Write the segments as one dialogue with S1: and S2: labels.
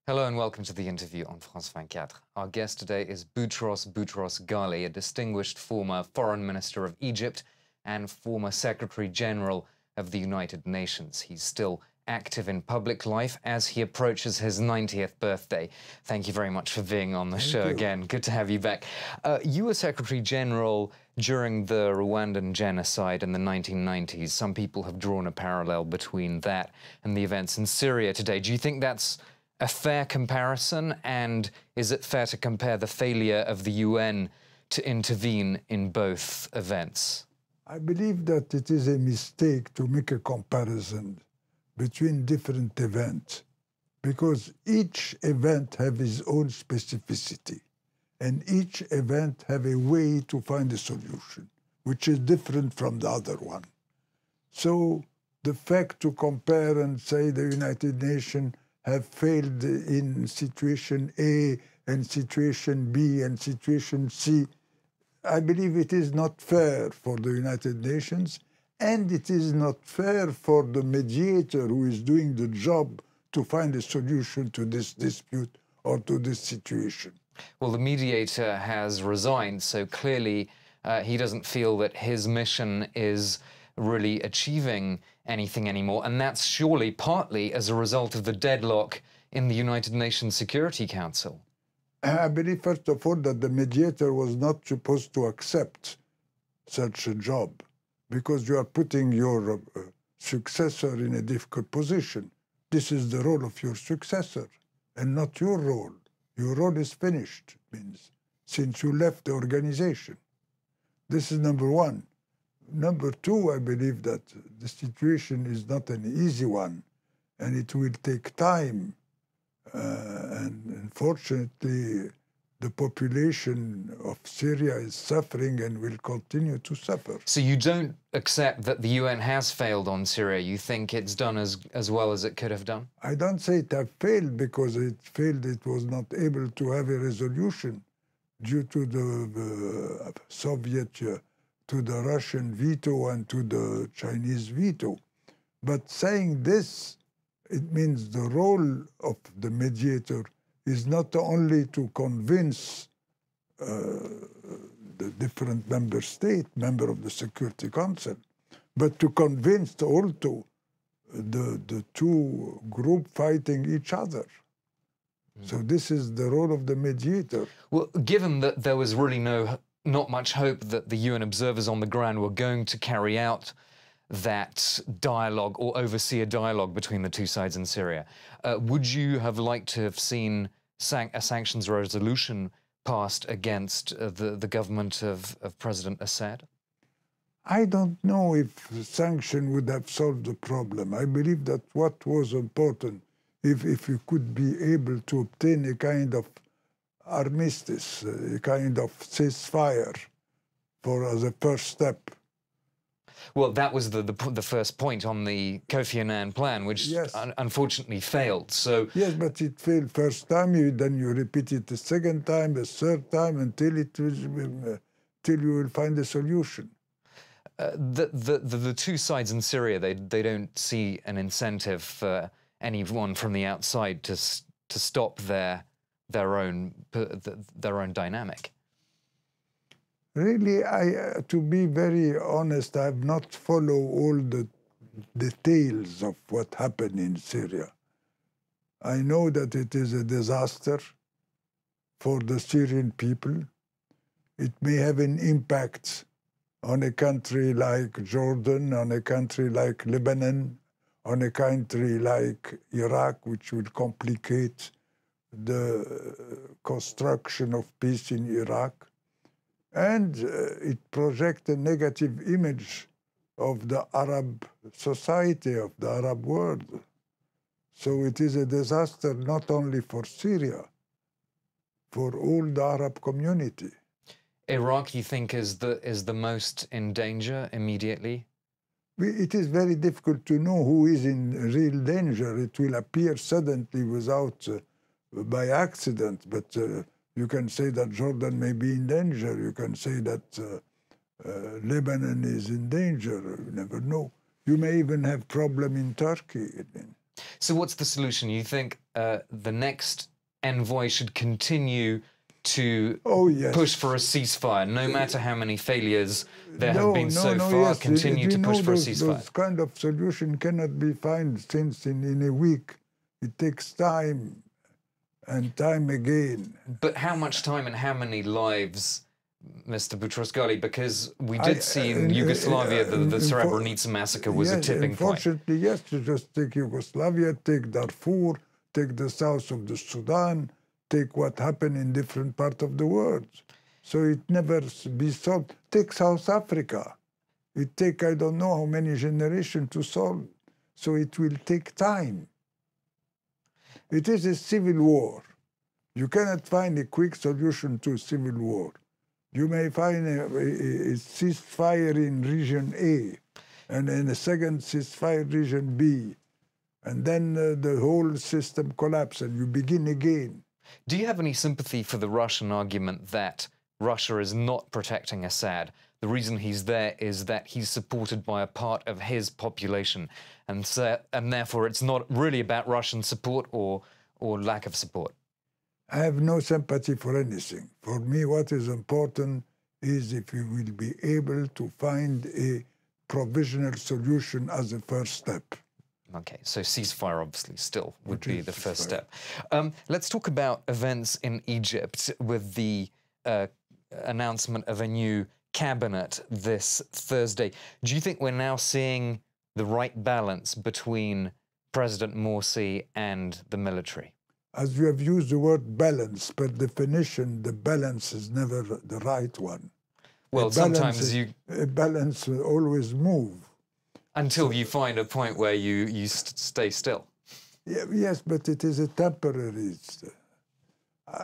S1: Hello and welcome to the interview on France 24. Our guest today is Boutros Boutros-Ghali, a distinguished former foreign minister of Egypt and former Secretary General of the United Nations. He's still active in public life as he approaches his 90th birthday. Thank you very much for being on the show again. Good to have you back. You were Secretary General during the Rwandan genocide in the 1990s. Some people have drawn a parallel between that and the events in Syria today. Do you think that's a fair comparison, and is it fair to compare the failure of the UN to intervene in both events?
S2: I believe that it is a mistake to make a comparison between different events, because each event has its own specificity, and each event has a way to find a solution, which is different from the other one. So the fact to compare and say the United Nations have failed in situation A and situation B and situation C, I believe it is not fair for the United Nations, and it is not fair for the mediator who is doing the job to find a solution to this dispute or to this situation.
S1: Well, the mediator has resigned, so clearly he doesn't feel that his mission is really achieving anything anymore, and that's surely partly as a result of the deadlock in the United Nations Security Council.
S2: I believe, first of all, that the mediator was not supposed to accept such a job, because you are putting your successor in a difficult position. This is the role of your successor, and not your role. Your role is finished, means, since you left the organization. This is number one. Number two, I believe that the situation is not an easy one, and it will take time. And unfortunately, the population of Syria is suffering and will continue to suffer.
S1: So you don't accept that the UN has failed on Syria? You think it's done as well as it could have done?
S2: I don't say it has failed, because it failed, it was not able to have a resolution due to the Soviet to the Russian veto and to the Chinese veto. But saying this, it means the role of the mediator is not only to convince the different member states, member of the Security Council, but to convince also the two groups fighting each other. So this is the role of the mediator.
S1: Well, given that there was really not much hope that the UN observers on the ground were going to carry out that dialogue or oversee a dialogue between the two sides in Syria, would you have liked to have seen a sanctions resolution passed against the government of President Assad?
S2: I don't know if sanction would have solved the problem. I believe that what was important, if you could be able to obtain a kind of armistice, a kind of ceasefire as a first step.
S1: Well, that was the first point on the Kofi Annan plan, which
S2: yes,
S1: unfortunately failed. So
S2: yes, but it failed first time. Then you repeat it the second time, the third time, until till you will find a solution.
S1: The two sides in Syria, they don't see an incentive for anyone from the outside to stop their own dynamic.
S2: Really, to be very honest, I have not followed all the details of what happened in Syria. I know that it is a disaster for the Syrian people. It may have an impact on a country like Jordan, on a country like Lebanon, on a country like Iraq, which will complicate the construction of peace in Iraq. And it projects a negative image of the Arab society, of the Arab world. So it is a disaster not only for Syria, for all the Arab community.
S1: Iraq, you think, is the most in danger immediately?
S2: It is very difficult to know who is in real danger. It will appear suddenly without, by accident, but you can say that Jordan may be in danger. You can say that Lebanon is in danger. You never know. You may even have problem in Turkey.
S1: So what's the solution? You think the next envoy should continue to push for a ceasefire, no matter how many failures there have been so far,
S2: yes.
S1: continue to push for a ceasefire?
S2: Those kind of solution cannot be found since in a week. It takes time and time again.
S1: But how much time and how many lives, Mr. Boutros-Ghali? Because we did see in Yugoslavia the Srebrenica massacre was a tipping point.
S2: Unfortunately, yes, you just take Yugoslavia, take Darfur, take the south of the Sudan, take what happened in different parts of the world. So it never be solved. Take South Africa. It take, I don't know how many generations to solve. So it will take time. It is a civil war. You cannot find a quick solution to a civil war. You may find a ceasefire in region A, and then a second ceasefire in region B, and then the whole system collapses, and you begin again.
S1: Do you have any sympathy for the Russian argument that Russia is not protecting Assad? The reason he's there is that he's supported by a part of his population, and therefore it's not really about Russian support or lack of support.
S2: I have no sympathy for anything. For me, what is important is if we will be able to find a provisional solution as a first step.
S1: Okay, so ceasefire obviously still would be the first step. Let's talk about events in Egypt with the announcement of a new cabinet this Thursday. Do you think we're now seeing the right balance between President Morsi and the military?
S2: As you have used the word balance, per definition, the balance is never the right one.
S1: Well, sometimes
S2: a balance will always move.
S1: Until you find a point where you stay still.
S2: Yeah, yes, but it is a temporary.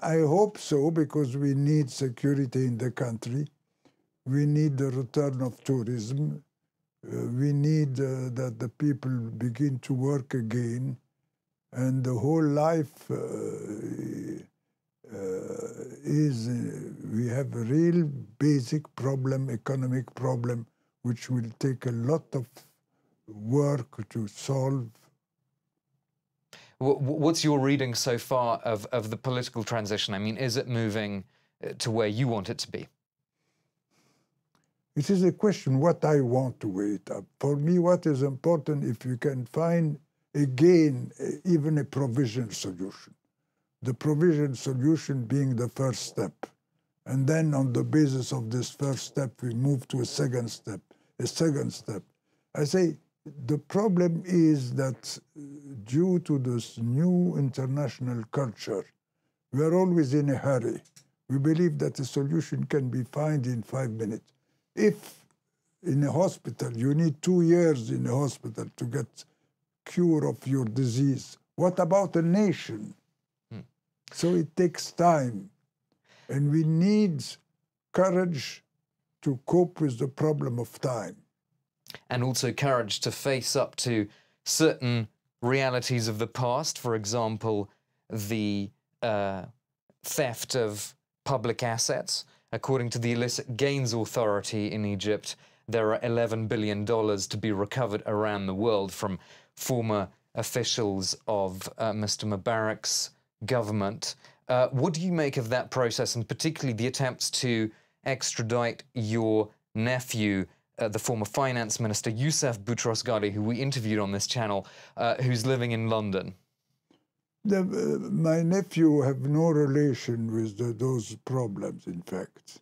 S2: I hope so, because we need security in the country. We need the return of tourism. We need that the people begin to work again. And the whole life we have a real basic problem, economic problem, which will take a lot of work to solve.
S1: What's your reading so far of the political transition? I mean, is it moving to where you want it to be?
S2: It is a question what I want to wait up. For me, what is important, if you can find, again, even a provisional solution. The provisional solution being the first step. And then on the basis of this first step, we move to a second step, a second step. I say, the problem is that due to this new international culture, we are always in a hurry. We believe that a solution can be found in 5 minutes. If in a hospital, you need 2 years in a hospital to get cure of your disease, what about a nation? So it takes time. And we need courage to cope with the problem of time.
S1: And also courage to face up to certain realities of the past. For example, the theft of public assets. According to the Illicit Gains Authority in Egypt, there are $11 billion to be recovered around the world from former officials of Mr. Mubarak's government. What do you make of that process, and particularly the attempts to extradite your nephew, the former finance minister, Youssef Boutros-Ghali, who we interviewed on this channel, who's living in London?
S2: My nephew have no relation with those problems, in fact.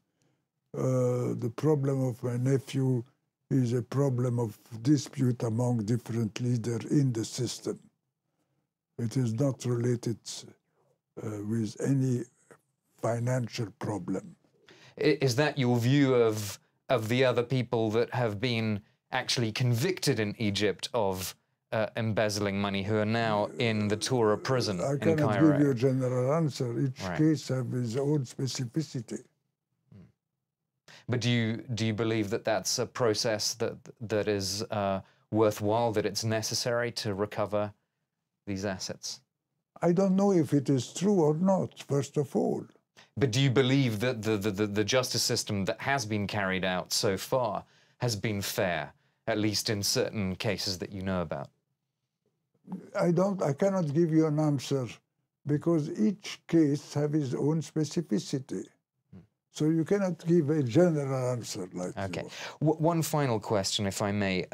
S2: The problem of my nephew is a problem of dispute among different leaders in the system. It is not related with any financial problem.
S1: Is that your view of the other people that have been actually convicted in Egypt of embezzling money, who are now in the Tura prison in Cairo?
S2: I cannot give you a general answer. Each case has its own specificity.
S1: But do you believe that that's a process that is worthwhile, that it's necessary to recover these assets?
S2: I don't know if it is true or not, first of all.
S1: But do you believe that the justice system that has been carried out so far has been fair, at least in certain cases that you know about?
S2: I cannot give you an answer because each case has its own specificity. So you cannot give a general answer like that.
S1: Okay. One final question, if I may.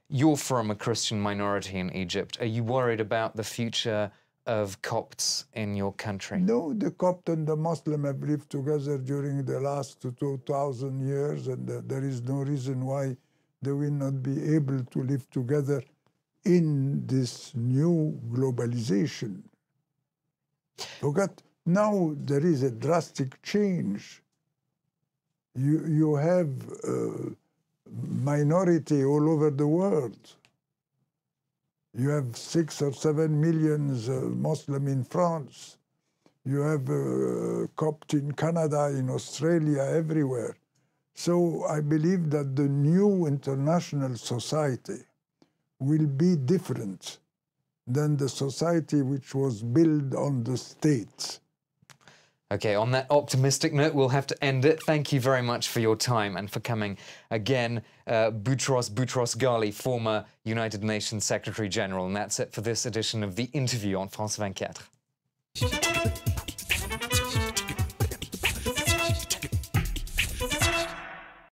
S1: You're from a Christian minority in Egypt. Are you worried about the future of Copts in your country?
S2: No, the Copt and the Muslim have lived together during the last 2,000 years, and there is no reason why they will not be able to live together in this new globalization. Forget, now there is a drastic change. You have minority all over the world. You have 6 or 7 million Muslim in France. You have Copt in Canada, in Australia, everywhere. So I believe that the new international society will be different than the society which was built on the states.
S1: Okay, on that optimistic note, we'll have to end it. Thank you very much for your time and for coming again. Boutros Ghali, former United Nations Secretary General. And that's it for this edition of The Interview on France 24.